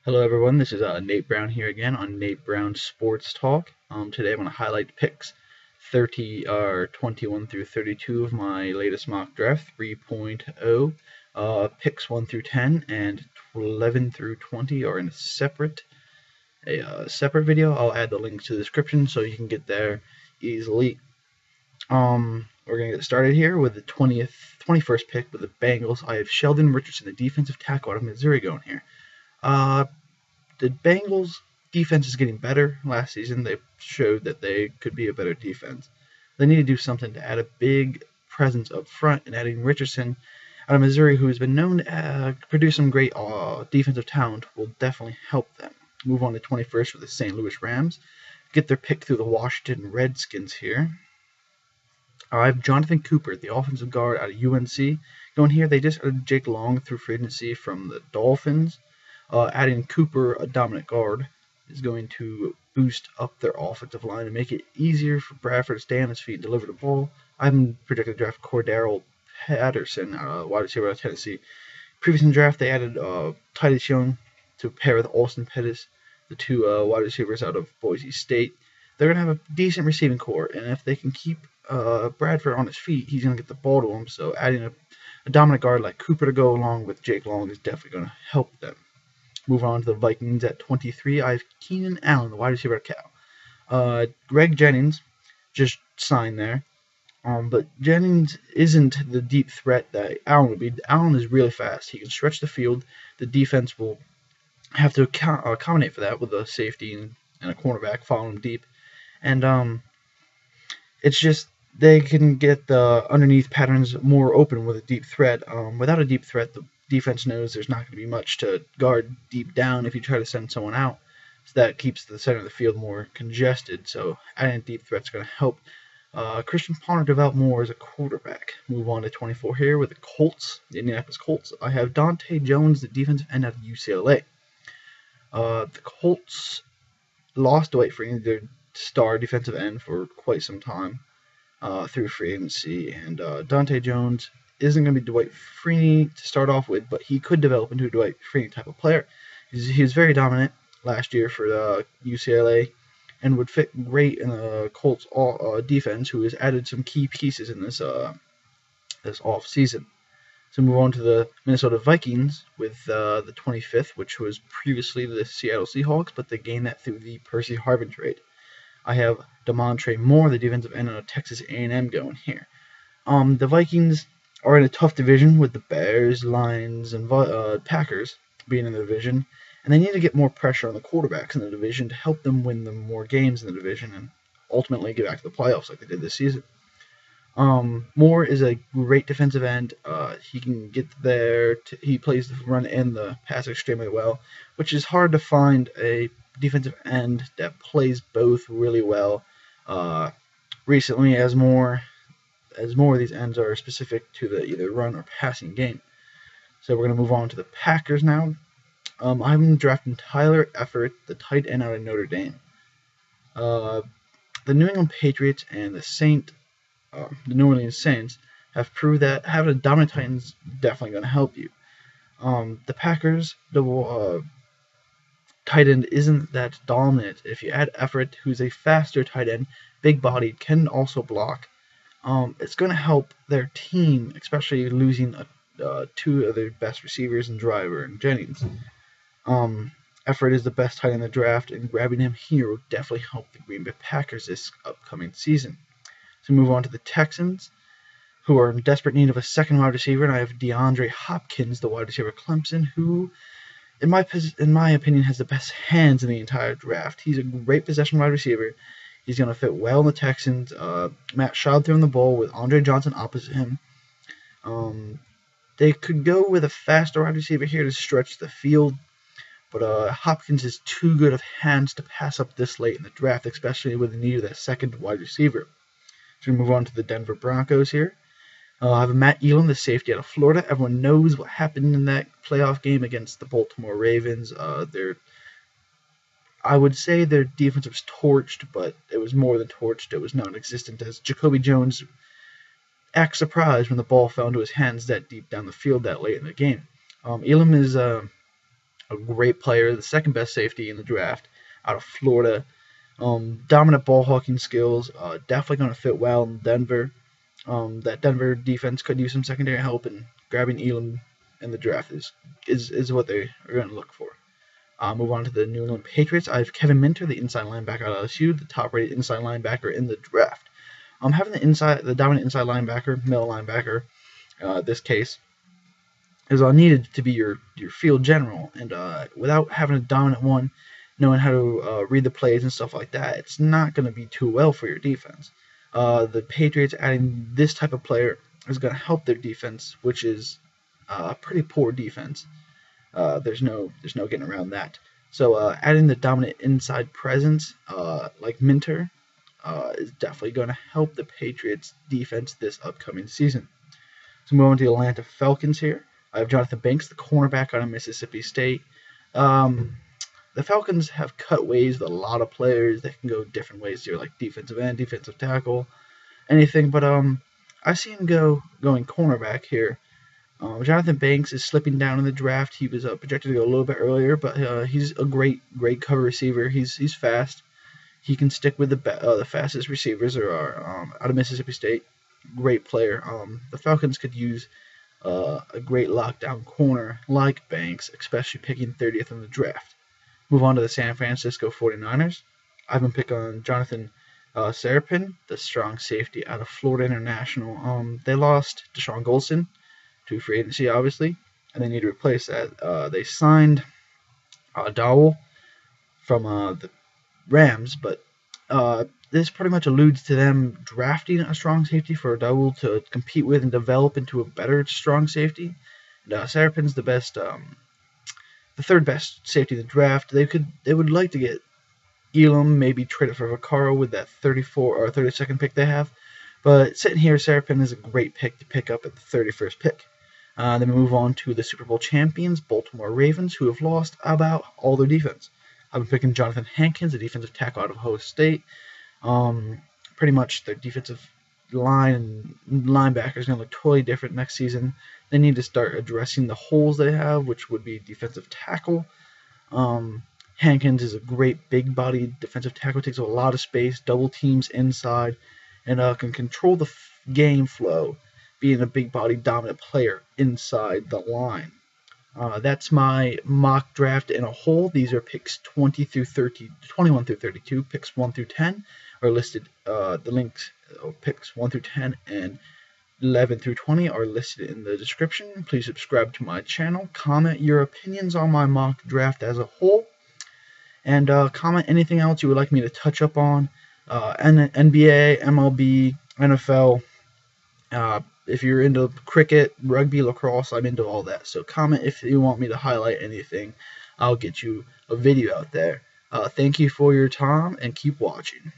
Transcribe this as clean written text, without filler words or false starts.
Hello everyone, this is Nate Brown here again on Nate Brown Sports Talk. Today I'm going to highlight picks 21 through 32 of my latest mock draft 3.0. Picks 1 through 10 and 11 through 20 are in a separate video. I'll add the links to the description so you can get there easily. We're going to get started here with the 21st pick with the Bengals. I have Sheldon Richardson, the defensive tackle out of Missouri, going here. The Bengals defense is getting better. Last season, they showed that they could be a better defense. They need to do something to add a big presence up front, and adding Richardson out of Missouri, who has been known to produce some great defensive talent, will definitely help them. Move on to 21st with the St. Louis Rams. Get their pick through the Washington Redskins here. I have Jonathan Cooper, the offensive guard out of UNC. Going here, they just added Jake Long through free agency from the Dolphins. Adding Cooper, a dominant guard, is going to boost up their offensive line and make it easier for Bradford to stay on his feet and deliver the ball. I'm projected to draft Cordarrelle Patterson, wide receiver out of Tennessee. Previous in the draft, they added Titus Young to pair with Austin Pettis, the two wide receivers out of Boise State. They're going to have a decent receiving core, and if they can keep Bradford on his feet, he's going to get the ball to him. So adding a dominant guard like Cooper to go along with Jake Long is definitely going to help them. Move on to the Vikings at 23. I have Keenan Allen, the wide receiver at Cal. Greg Jennings just signed there. But Jennings isn't the deep threat that Allen would be. Allen is really fast. He can stretch the field. The defense will have to accommodate for that with a safety and a cornerback following him deep. And it's just they can get the underneath patterns more open with a deep threat. Without a deep threat, the defense knows there's not going to be much to guard deep down if you try to send someone out. So that keeps the center of the field more congested. So adding a deep threat is going to help Christian Ponder develop more as a quarterback. Move on to 24 here with the Colts, the Indianapolis Colts. I have Dante Jones, the defensive end out of UCLA. The Colts lost Dwight Freeney, their star defensive end, for quite some time through free agency, and Dante Jones isn't going to be Dwight Freeney to start off with, but he could develop into a Dwight Freeney type of player. He was very dominant last year for UCLA and would fit great in the Colts defense, who has added some key pieces in this off season. So move on to the Minnesota Vikings with the 25th, which was previously the Seattle Seahawks, but they gained that through the Percy Harvin trade. I have Damontre Moore, the defensive end of Texas A&M, going here. The Vikings are in a tough division with the Bears, Lions, and Packers being in the division, and they need to get more pressure on the quarterbacks in the division to help them win them more games in the division and ultimately get back to the playoffs like they did this season. Moore is a great defensive end. He can get there. He plays the run and the pass extremely well, which is hard to find a defensive end that plays both really well. Recently, as more of these ends are specific to the either run or passing game. So we're going to move on to the Packers now. I'm drafting Tyler Eifert, the tight end out of Notre Dame. The New England Patriots and the New Orleans Saints have proved that having a dominant tight end is definitely going to help you. The Packers, the tight end isn't that dominant. If you add Eifert, who's a faster tight end, big-bodied, can also block, it's going to help their team, especially losing two of their best receivers in Driver and Jennings. Eifert is the best tight end in the draft, and grabbing him here will definitely help the Green Bay Packers this upcoming season. So move on to the Texans, who are in desperate need of a second wide receiver, and I have DeAndre Hopkins, the wide receiver of Clemson, who, in my opinion, has the best hands in the entire draft. He's a great possession wide receiver. He's going to fit well in the Texans. Matt Schaub throwing the ball with Andre Johnson opposite him. They could go with a faster wide receiver here to stretch the field, but Hopkins is too good of hands to pass up this late in the draft, especially with the need of that second wide receiver. So we move on to the Denver Broncos here. I have Matt Elam, the safety out of Florida. Everyone knows what happened in that playoff game against the Baltimore Ravens. I would say their defense was torched, but it was more than torched. It was non-existent, as Jacoby Jones acts surprised when the ball fell into his hands that deep down the field that late in the game. Elam is a a great player, the second best safety in the draft out of Florida. Dominant ball hawking skills, definitely going to fit well in Denver. That Denver defense could use some secondary help, and grabbing Elam in the draft is what they are going to look for. Move on to the New England Patriots. I have Kevin Minter, the inside linebacker out of LSU, the top-rated inside linebacker in the draft. Having the dominant inside linebacker, middle linebacker, this case, is needed to be your field general, and without having a dominant one, knowing how to read the plays and stuff like that, it's not going to be too well for your defense. The Patriots adding this type of player is going to help their defense, which is a pretty poor defense. There's no getting around that. So adding the dominant inside presence like Minter is definitely going to help the Patriots defense this upcoming season. So moving on to the Atlanta Falcons here. I have Jonathan Banks, the cornerback out of Mississippi State. The Falcons have cut ways with a lot of players that can go different ways here, like defensive end, defensive tackle, anything. But I see him going cornerback here. Jonathan Banks is slipping down in the draft. He was projected to go a little bit earlier, but he's a great cover receiver. He's fast. He can stick with the fastest receivers out of Mississippi State. Great player. The Falcons could use a great lockdown corner like Banks, especially picking 30th in the draft. Move on to the San Francisco 49ers. I've been picking on Jonathan Serapin, the strong safety out of Florida International. They lost Deshaun Goldson to free agency, obviously, and they need to replace that. They signed Dowell from the Rams, but this pretty much alludes to them drafting a strong safety for Dowell to compete with and develop into a better strong safety. And Serapin's the third best safety in the draft. They would like to get Elam, maybe trade it for Vaccaro with that 34 or 32nd pick they have. But sitting here, Serapin is a great pick to pick up at the 31st pick. Then we move on to the Super Bowl champions, Baltimore Ravens, who have lost about all their defense. I've been picking Jonathan Hankins, a defensive tackle out of Ohio State. Pretty much their defensive line and linebacker is going to look totally different next season. They need to start addressing the holes they have, which would be defensive tackle. Hankins is a great big-bodied defensive tackle, takes a lot of space, double teams inside, and can control the game flow, being a big-bodied dominant player inside the line. That's my mock draft in a whole. These are picks 21 through 32. Picks 1 through 10 are listed. The links, picks 1 through 10 and 11 through 20 are listed in the description. Please subscribe to my channel. Comment your opinions on my mock draft as a whole. And comment anything else you would like me to touch up on. NBA, MLB, NFL. If you're into cricket, rugby, lacrosse, I'm into all that. So comment if you want me to highlight anything. I'll get you a video out there. Thank you for your time and keep watching.